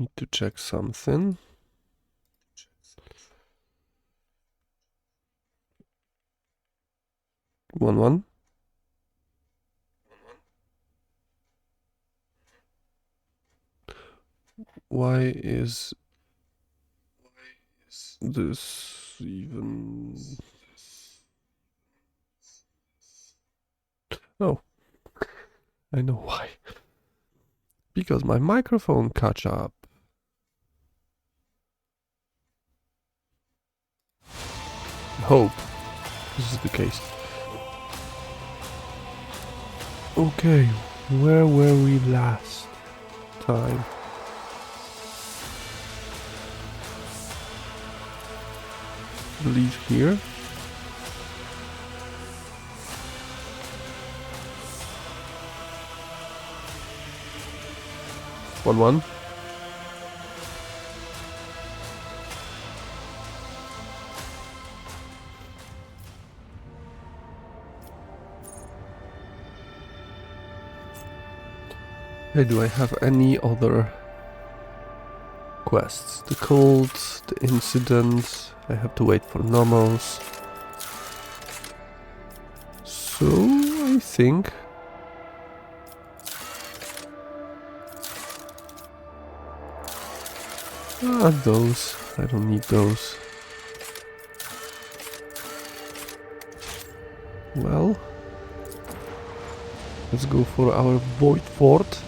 Need to check something. One. Why is this even... Oh, I know why. Because my microphone catch up. Hope this is the case. Okay, where were we last time? I believe here. One. Hey, do I have any other quests? The cult, the incident. I have to wait for normals. So I think those. I don't need those. Well, let's go for our Void Fort.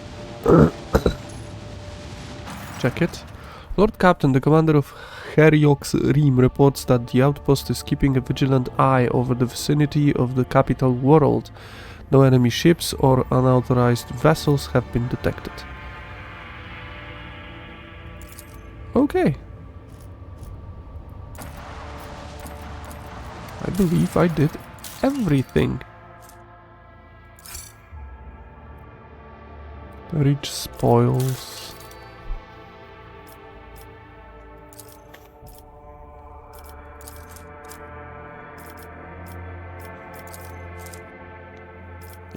Check it. Lord Captain, the commander of Heriok's Ream, reports that the outpost is keeping a vigilant eye over the vicinity of the capital world. No enemy ships or unauthorized vessels have been detected. Okay. I believe I did everything. Rich spoils.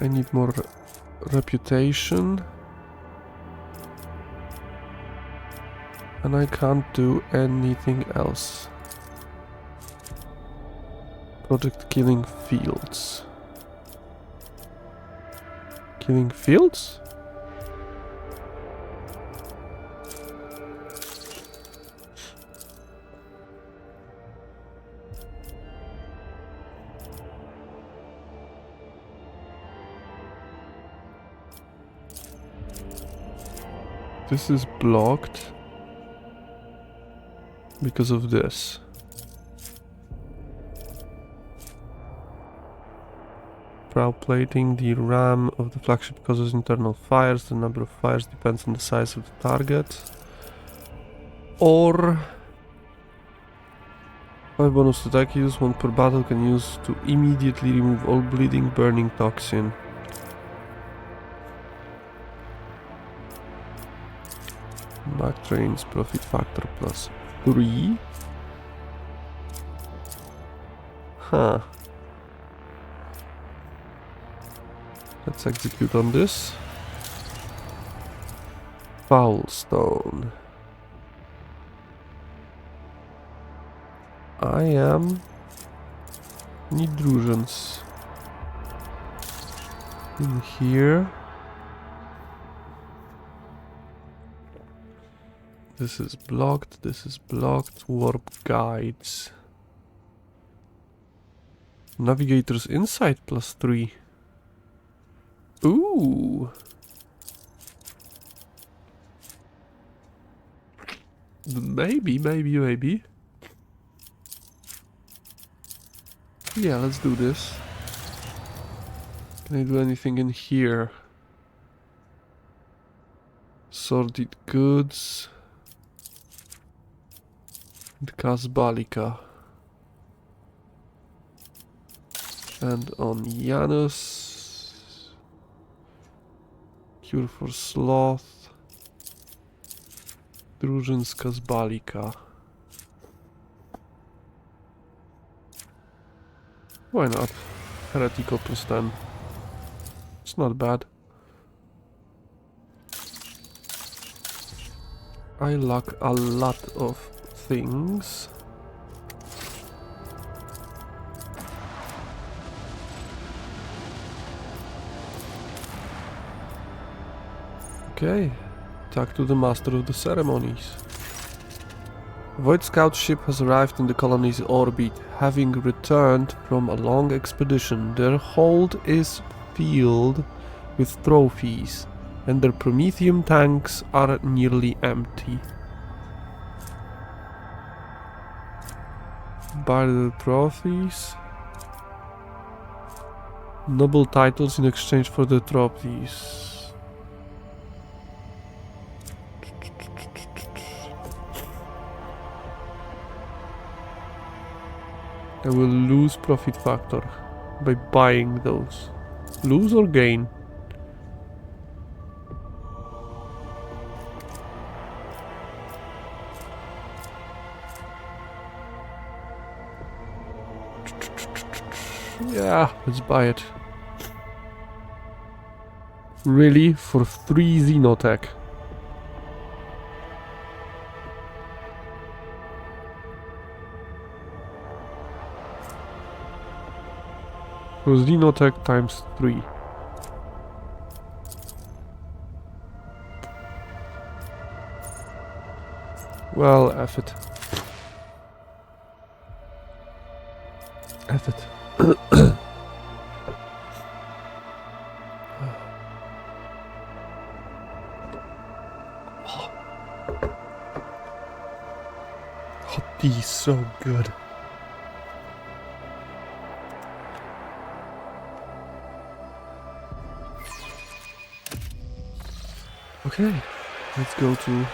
I need more reputation. And I can't do anything else. Project Killing Fields. Killing Fields? This is blocked because of this. Prow plating, the ram of the flagship causes internal fires. The number of fires depends on the size of the target. Or 5 bonus attack use, 1 per battle, can use to immediately remove all bleeding, burning toxin. Back trains profit factor plus 3. Huh. Let's execute on this. Foul stone. I am... need drusions. In here. This is blocked, this is blocked. Warp guides. Navigator's insight plus 3. Ooh. Maybe. Yeah, let's do this. Can I do anything in here? Sorted goods. And Kasbalika. And on Janus. Cure for sloth. Drużyns Kasbalika. Why not? Heretical plus 10. It's not bad. I lack a lot of things. Okay, talk to the master of the ceremonies. Void Scout ship has arrived in the colony's orbit, having returned from a long expedition. Their hold is filled with trophies, and their Prometheum tanks are nearly empty. Buy the trophies. Noble titles in exchange for the trophies. I will lose profit factor by buying those. Lose or gain? Yeah, let's buy it. Really? For 3 Xenotech? For Xenotech times 3. Well, F it. F it. Oh, he's so good. Okay, let's go to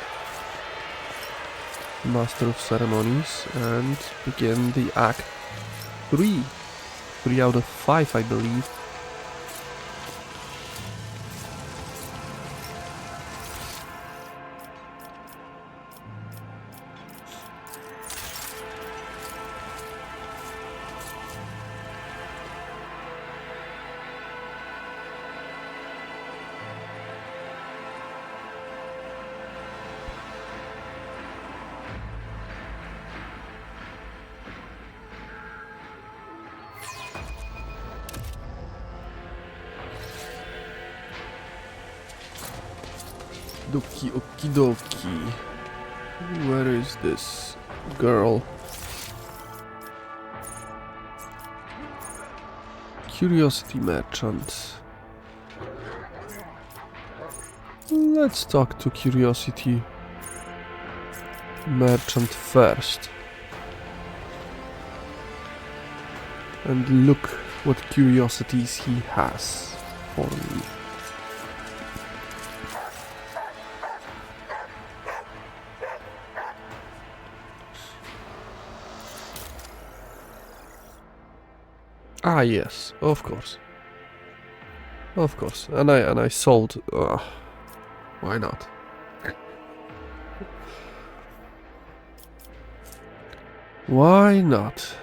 Master of Ceremonies and begin the Act 3. 3 out of 5, I believe. Doki okie dokie. Where is this girl? Curiosity merchant. Let's talk to Curiosity merchant first. And look what curiosities he has for me. Ah yes, of course. Of course. And I sold. Why not? Why not?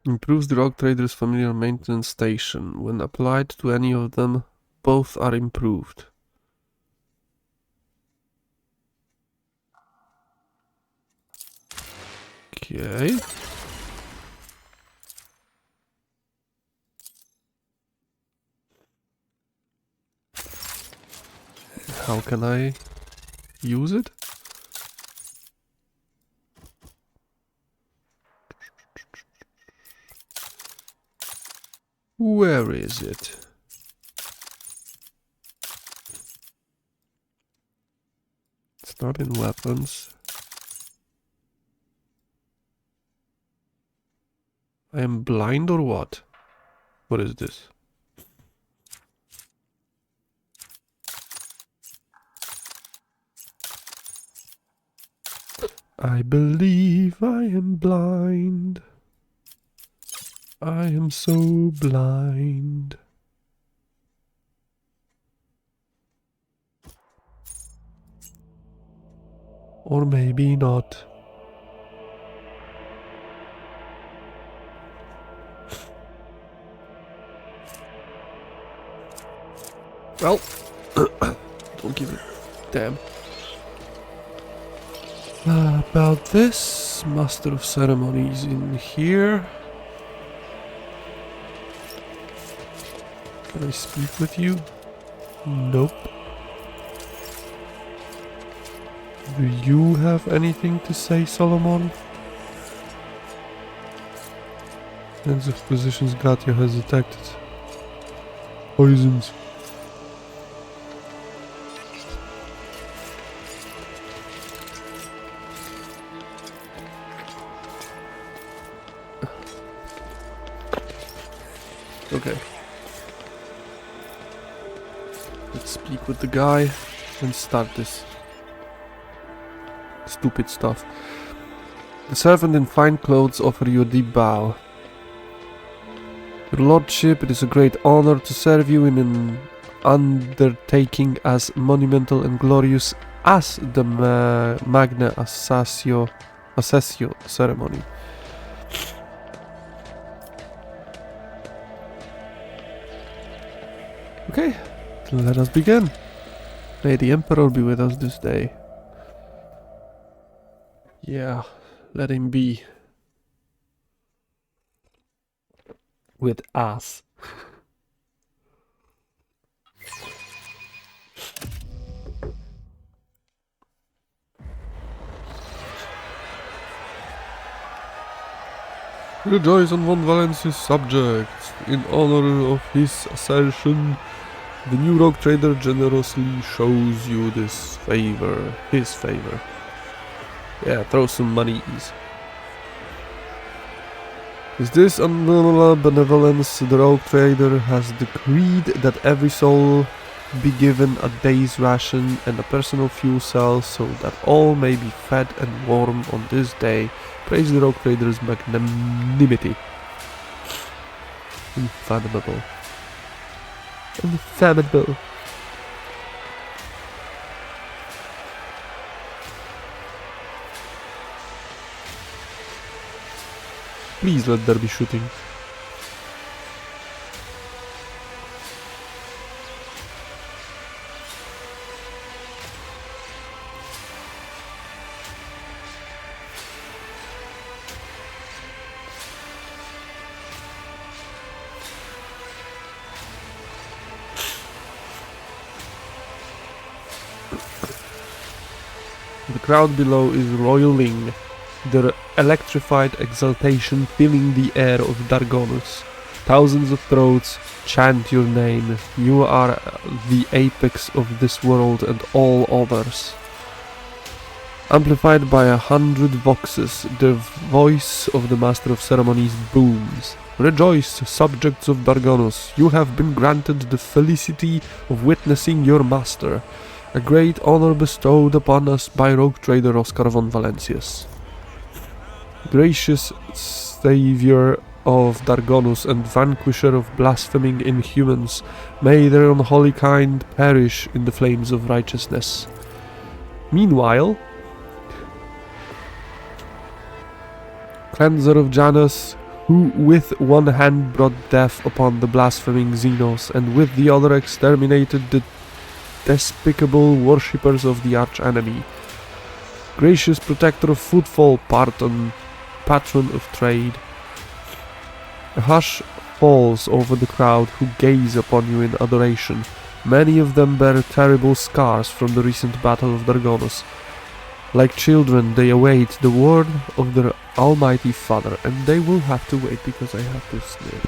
Improves the Rogue Trader's familiar maintenance station. When applied to any of them, both are improved. Okay. How can I use it? Where is it? It's not in weapons. I am blind or what? What is this? I believe I am blind. I am so blind. Or maybe not. Well, don't give a damn. About this, Master of Ceremonies in here. Can I speak with you? Nope. Do you have anything to say, Solomon? Sense of positions Gatia has detected. Poisons. Okay. Let's speak with the guy and start this stupid stuff. The servant in fine clothes offer you a deep bow. Your lordship, it is a great honor to serve you in an undertaking as monumental and glorious as the Magna Assessio ceremony. Okay, let us begin. May the Emperor be with us this day. Yeah, let him be. With us. Rejoice on von Valencia's subjects. In honor of his assertion, the new rogue trader generously shows you this favor. His favor. Yeah, throw some monies. With this unlimited benevolence, the rogue trader has decreed that every soul be given a day's ration and a personal fuel cell so that all may be fed and warm on this day. Praise the rogue trader's magnanimity. Infathomable. Infathomable. Please let there be shooting. The crowd below is roiling, their electrified exultation filling the air of Dargonus. Thousands of throats chant your name. You are the apex of this world and all others. Amplified by 100 voxes, the voice of the Master of Ceremonies booms. Rejoice, subjects of Dargonus, you have been granted the felicity of witnessing your master, a great honor bestowed upon us by rogue trader Oscar von Valencius. Gracious savior of Dargonus and vanquisher of blaspheming inhumans, may their unholy kind perish in the flames of righteousness. Meanwhile, cleanser of Janus, who with one hand brought death upon the blaspheming Xenos, and with the other exterminated the despicable worshippers of the arch-enemy. Gracious protector of footfall, patron of trade. A hush falls over the crowd who gaze upon you in adoration. Many of them bear terrible scars from the recent battle of Dargonus. Like children, they await the word of their almighty father, and they will have to wait because I have to snip.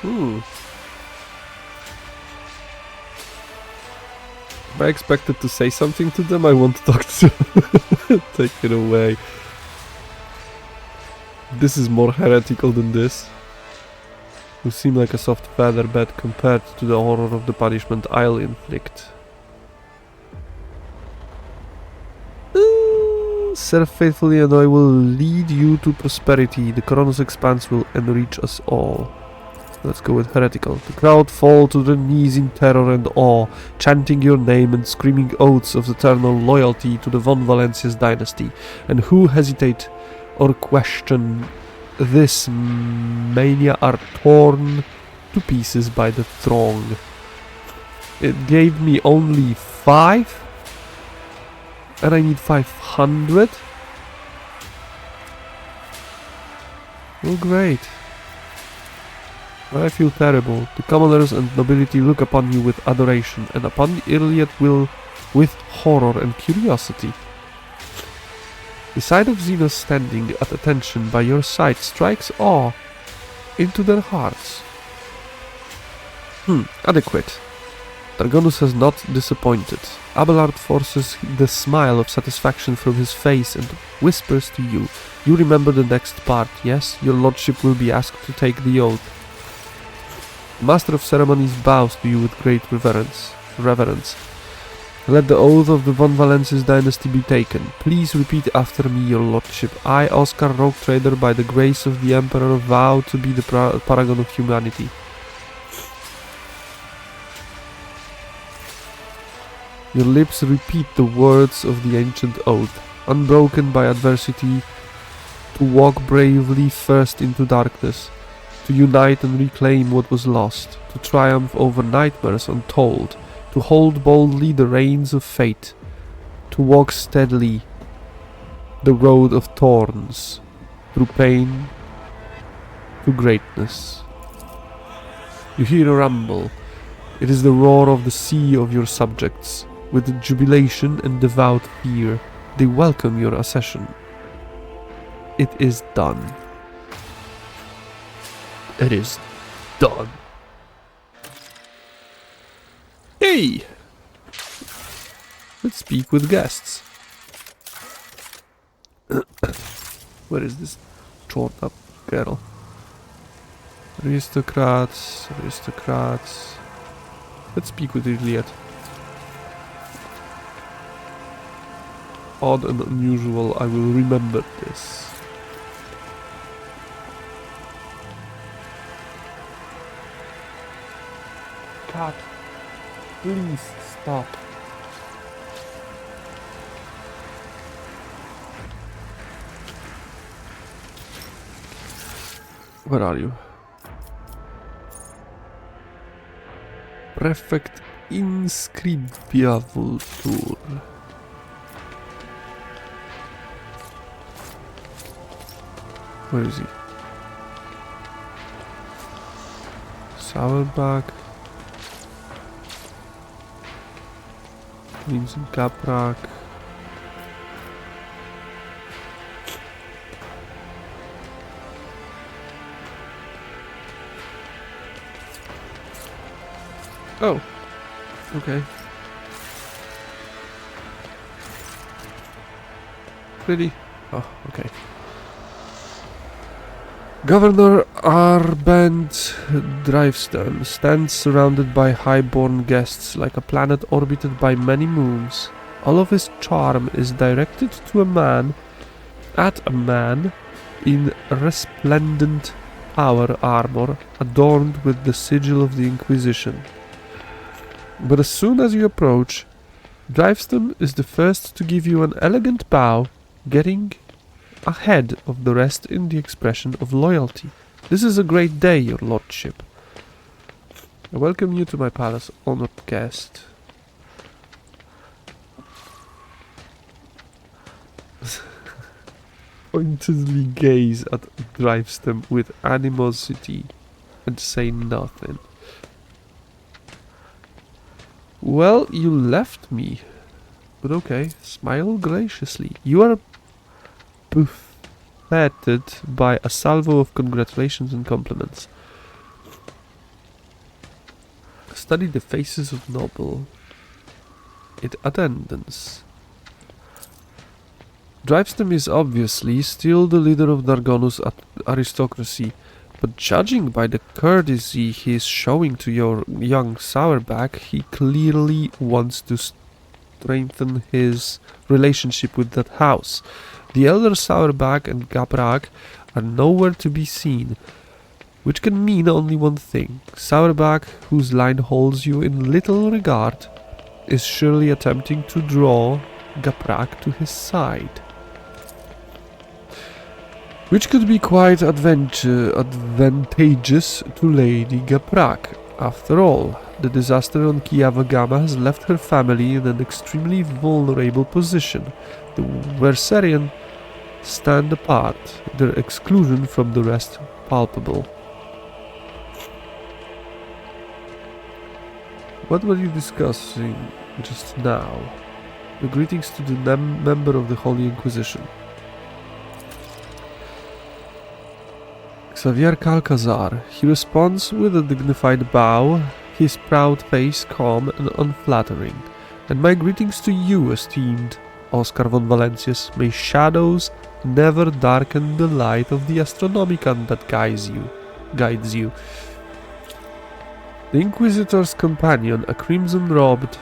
Am I expected to say something to them? I want to talk to them. Take it away. This is more heretical than this. You seem like a soft feather bed compared to the horror of the punishment I'll inflict. Serve faithfully and I will lead you to prosperity. The Corona's expanse will enrich us all. Let's go with heretical. The crowd fall to their knees in terror and awe, chanting your name and screaming oaths of eternal loyalty to the von Valencia's dynasty. And who hesitate or question this mania are torn to pieces by the throng. It gave me only 5, and I need 500. Oh, great. I feel terrible. The commoners and nobility look upon you with adoration, and upon the Iliad will with horror and curiosity. The sight of Xenos standing at attention by your side strikes awe into their hearts. Adequate. Dargonus has not disappointed. Abelard forces the smile of satisfaction from his face and whispers to you. You remember the next part, yes? Your lordship will be asked to take the oath. Master of Ceremonies bows to you with great reverence. Let the oath of the von Valencia's dynasty be taken. Please repeat after me, your lordship. I, Oscar, rogue trader, by the grace of the Emperor, vow to be the paragon of humanity. Your lips repeat the words of the ancient oath, unbroken by adversity, to walk bravely first into darkness, to unite and reclaim what was lost, to triumph over nightmares untold, to hold boldly the reins of fate, to walk steadily the road of thorns, through pain to greatness. You hear a rumble. It is the roar of the sea of your subjects. With jubilation and devout fear, they welcome your accession. It is done. It is done. Hey! Let's speak with guests. Where is this torn up girl? Aristocrats. Let's speak with Iliad. Odd and unusual, I will remember this. Cat, please stop. Where are you? Prefect Inscripia Vultur. Where is he? Saddleback. Crimson Caprak. Oh. Okay. Pretty. Oh, okay. Governor Arbent Drivestone stands surrounded by high-born guests like a planet orbited by many moons. All of his charm is directed to a man in resplendent power armor adorned with the sigil of the Inquisition. But as soon as you approach, Drivestone is the first to give you an elegant bow, getting ahead of the rest in the expression of loyalty. This is a great day, your lordship. I welcome you to my palace, honored guest. Pointedly gaze at Drivestone with animosity and say nothing. Well, you left me. But okay, smile graciously. You are buffeted by a salvo of congratulations and compliments. Study the faces of noble in attendance. Drivestone is obviously still the leader of Dargonus aristocracy, But judging by the courtesy he is showing to your young Sourback, he clearly wants to strengthen his relationship with that house. The elder Sourback and Gaprak are nowhere to be seen, which can mean only one thing. Sourback, whose line holds you in little regard, is surely attempting to draw Gaprak to his side. Which could be quite advantageous to Lady Gaprak. After all, the disaster on Kiavagama has left her family in an extremely vulnerable position. The Versarian stand apart, their exclusion from the rest palpable. What were you discussing just now? The greetings to the member of the Holy Inquisition. Xavier Calcazar. He responds with a dignified bow, his proud face calm and unflattering. And my greetings to you, esteemed Oscar von Valencius. May shadows never darken the light of the Astronomicon that guides you. The Inquisitor's companion, a crimson-robed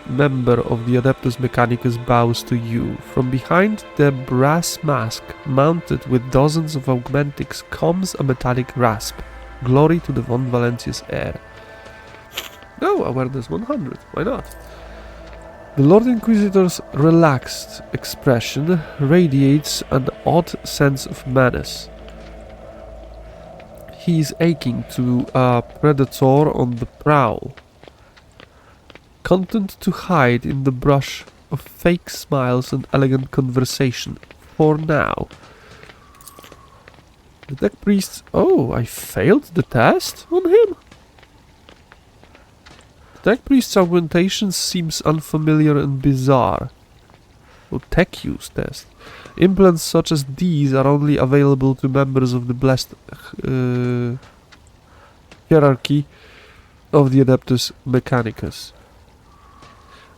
member of the Adeptus Mechanicus, bows to you. From behind the brass mask, mounted with dozens of augmentics, comes a metallic rasp. Glory to the Von Valencius heir. No, awareness 100, why not? The Lord Inquisitor's relaxed expression radiates an odd sense of menace. He is akin to a predator on the prowl, content to hide in the brush of fake smiles and elegant conversation, for now. The Tech Priest... Oh, I failed the test on him? The Tech Priest's augmentation seems unfamiliar and bizarre. Oh, Tech Use test. Implants such as these are only available to members of the blessed hierarchy of the Adeptus Mechanicus.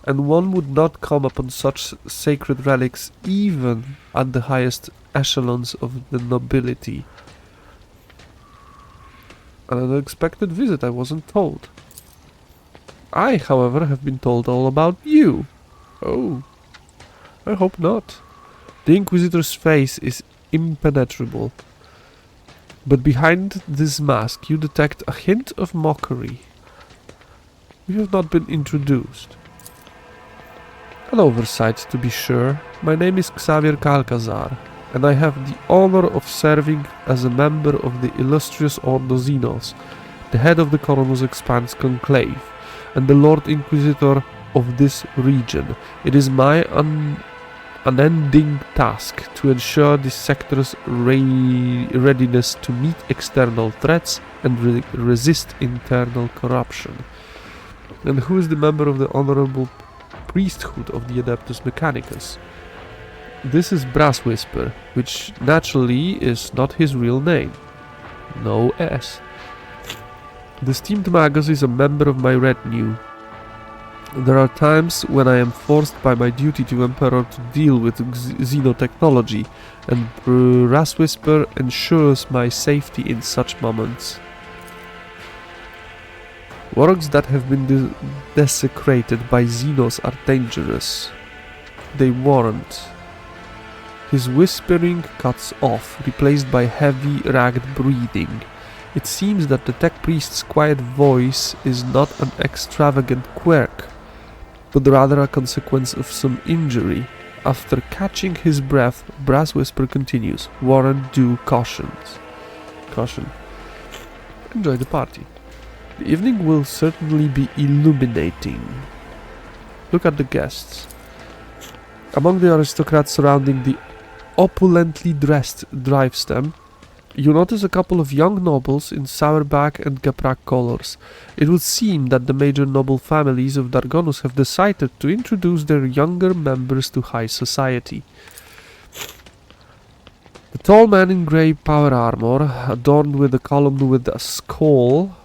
And one would not come upon such sacred relics even at the highest echelons of the nobility. An unexpected visit, I wasn't told. I, however, have been told all about you. Oh, I hope not. The Inquisitor's face is impenetrable, but behind this mask you detect a hint of mockery. You have not been introduced. An oversight, to be sure. My name is Xavier Calcazar, and I have the honor of serving as a member of the illustrious Ordo Xenos, the head of the Coronus Expanse Conclave, and the Lord Inquisitor of this region. It is my unending task to ensure this sector's readiness to meet external threats and resist internal corruption. And who is the member of the honorable priesthood of the Adeptus Mechanicus? This is Brass Whisper, which naturally is not his real name. No S. The esteemed Magus is a member of my retinue. There are times when I am forced by my duty to Emperor to deal with xenotechnology, and Brass Whisper ensures my safety in such moments. Wargs that have been desecrated by Xenos are dangerous. They warrant. His whispering cuts off, replaced by heavy, ragged breathing. It seems that the Tech Priest's quiet voice is not an extravagant quirk, but rather a consequence of some injury. After catching his breath, Brass Whisper continues. Warrant due caution. Enjoy the party. The evening will certainly be illuminating. Look at the guests. Among the aristocrats surrounding the opulently dressed drivestem, you notice a couple of young nobles in Sourback and Gaprak colors. It would seem that the major noble families of Dargonus have decided to introduce their younger members to high society. The tall man in grey power armor, adorned with a column with a skull,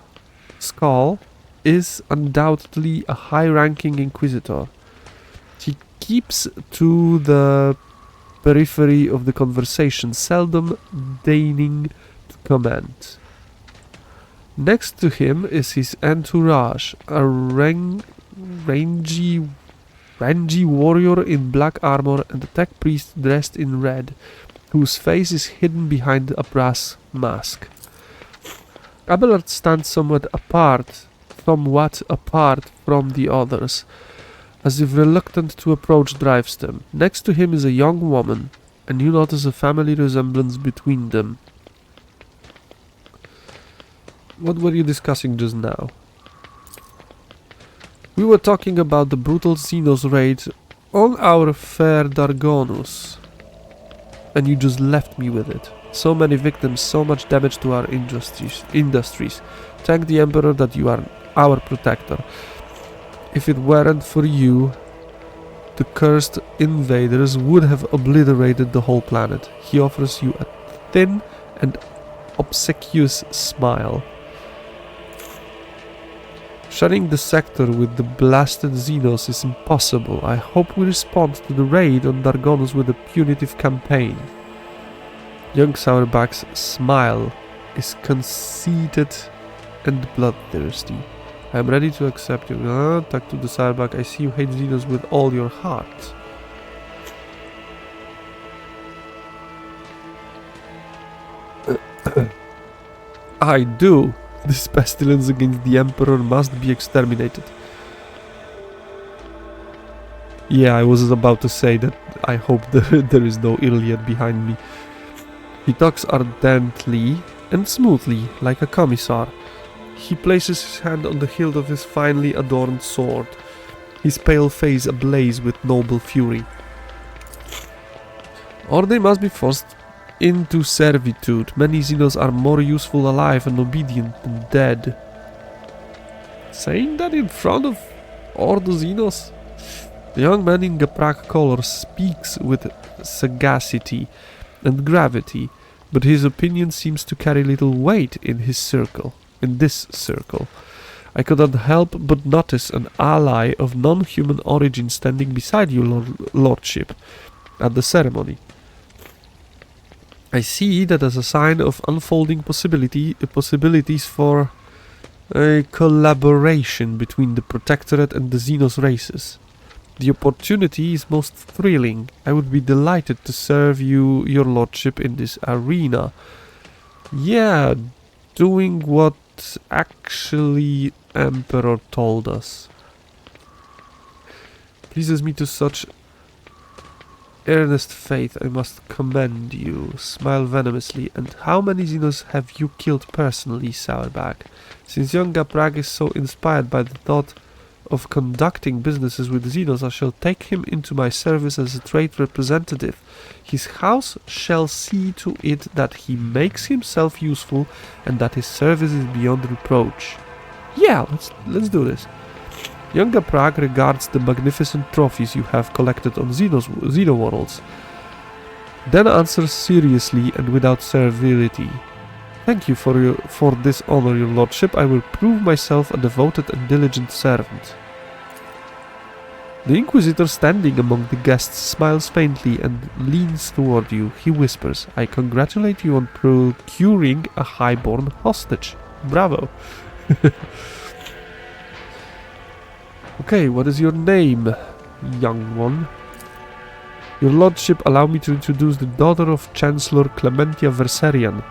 is undoubtedly a high-ranking inquisitor. He keeps to the periphery of the conversation, seldom deigning to comment. Next to him is his entourage, a rangy warrior in black armor and a tech priest dressed in red, whose face is hidden behind a brass mask. Abelard stands somewhat apart from the others, as if reluctant to approach drives them. Next to him is a young woman, and you notice a family resemblance between them. What were you discussing just now? We were talking about the brutal Xenos raid on our fair Dargonus, and you just left me with it. So many victims, so much damage to our industries. Thank the Emperor that you are our protector. If it weren't for you, the cursed invaders would have obliterated the whole planet. He offers you a thin and obsequious smile. Sharing the sector with the blasted Xenos is impossible. I hope we respond to the raid on Dargonus with a punitive campaign. Young Sourback's smile is conceited and bloodthirsty. I am ready to accept you. Talk to the Sourback. I see you hate Xenos with all your heart. I do. This pestilence against the Emperor must be exterminated. Yeah, I was about to say that I hope there is no Iliad behind me. He talks ardently and smoothly, like a commissar. He places his hand on the hilt of his finely adorned sword, his pale face ablaze with noble fury. Or they must be forced into servitude. Many Xenos are more useful alive and obedient than dead. Saying that in front of all the Xenos? The young man in Gaprak collar speaks with sagacity and gravity, but his opinion seems to carry little weight in this circle. I could not help but notice an ally of non-human origin standing beside you, Lordship, at the ceremony. I see that as a sign of unfolding possibilities for a collaboration between the Protectorate and the Xenos races. The opportunity is most thrilling. I would be delighted to serve you, your lordship, in this arena. Yeah, doing what actually Emperor told us. Pleases me to such earnest faith, I must commend you. Smile venomously. And how many Xenos have you killed personally, Sourback? Since young Gaprak is so inspired by the thought of conducting businesses with Xenos, I shall take him into my service as a trade representative. His house shall see to it that he makes himself useful and that his service is beyond reproach. Yeah, let's do this. Young Gaprak regards the magnificent trophies you have collected on Xenoworlds, then answers seriously and without servility. Thank you for this honor, your lordship. I will prove myself a devoted and diligent servant. The Inquisitor, standing among the guests, smiles faintly and leans toward you. He whispers, I congratulate you on procuring a highborn hostage. Bravo. Okay, what is your name, young one? Your lordship, allow me to introduce the daughter of Chancellor Clementia Verserian.